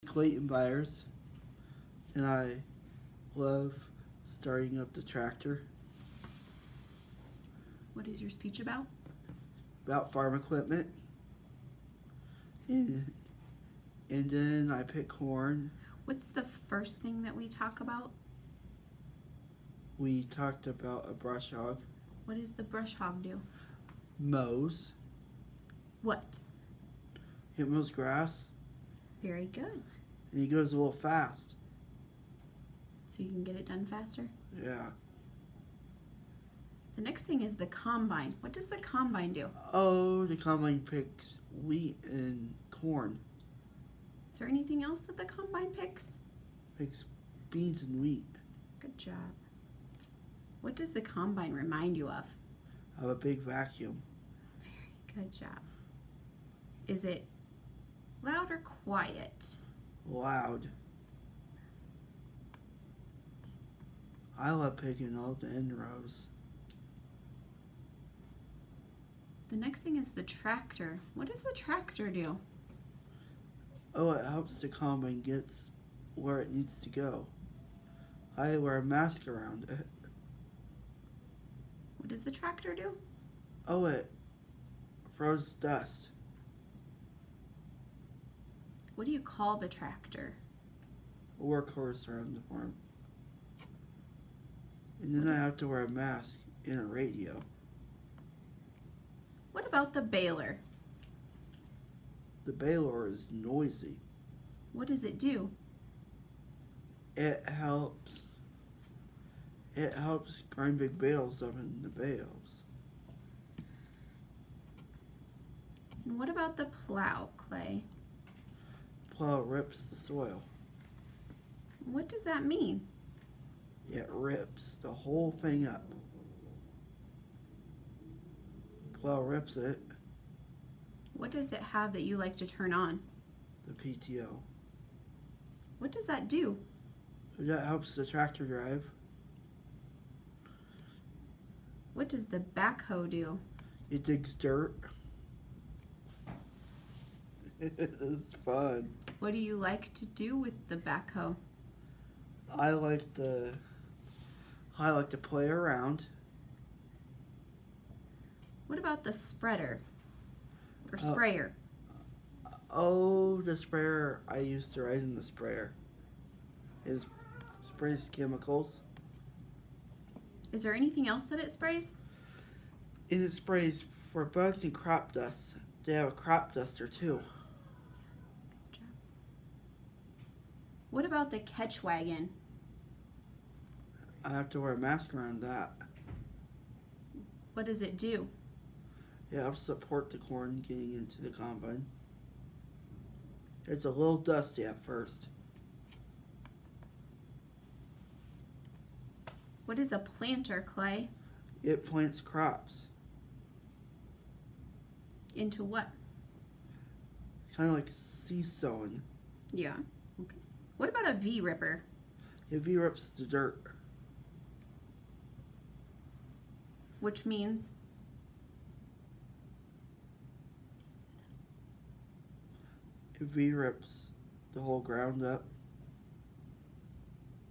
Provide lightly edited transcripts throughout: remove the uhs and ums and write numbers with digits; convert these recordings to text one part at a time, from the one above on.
Clayton Byers, and I love starting up the tractor. What is your speech about? About farm equipment. And, and then I pick corn. What's the first thing that we talk about? We talked about a brush hog. What does the brush hog do? Mows. What? He mows grass. Very good. And he goes a little fast. So you can get it done faster? Yeah. The next thing is the combine. What does the combine do? Oh, the combine picks wheat and corn. Is there anything else that the combine picks? Picks beans and wheat. Good job. What does the combine remind you of? Of a big vacuum. Very good job. Is it loud or quiet? Loud. I love picking all the end rows. The next thing is the tractor. What does the tractor do? Oh, it helps the combine gets where it needs to go. I wear a mask around it. What does the tractor do? Oh, it throws dust. What do you call the tractor? A workhorse around the farm. And then I have to wear a mask and a radio. What about the baler? The baler is noisy. What does it do? It helps grind big bales up in the bales. And what about the plow, Clay? Plow rips the soil. What does that mean? It rips the whole thing up. The plow rips it, What does it have that you like to turn on? the PTO. What does that do? That helps the tractor drive. What does the backhoe do? It digs dirt. It's fun. What do you like to do with the backhoe? I like to play around. What about the spreader or sprayer? Oh, the sprayer. I used to ride in the sprayer. It sprays chemicals. Is there anything else that it sprays? And it sprays for bugs and crop dust. They have a crop duster too. What about the catch wagon? I have to wear a mask around that. What does it do? It helps support the corn getting into the combine. It's a little dusty at first. What is a planter, Clay? It plants crops. Into what? Kind of like seed sowing. Yeah. Okay. What about a V-ripper? It V-rips the dirt. Which means? It V-rips the whole ground up.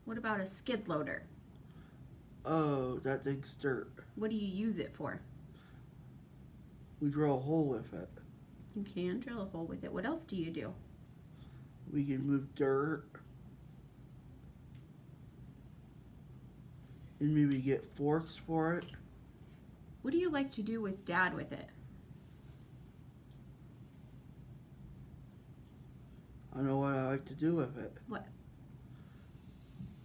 What about a skid loader? Oh, that digs dirt. What do you use it for? We drill a hole with it. You can drill a hole with it. What else do you do? We can move dirt. And maybe get forks for it. What do you like to do with Dad with it? I know what I like to do with it. What?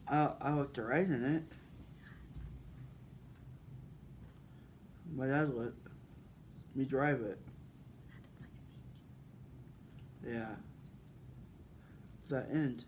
I like to ride in it. My dad let me drive it. That is my speech. Yeah. Does that end?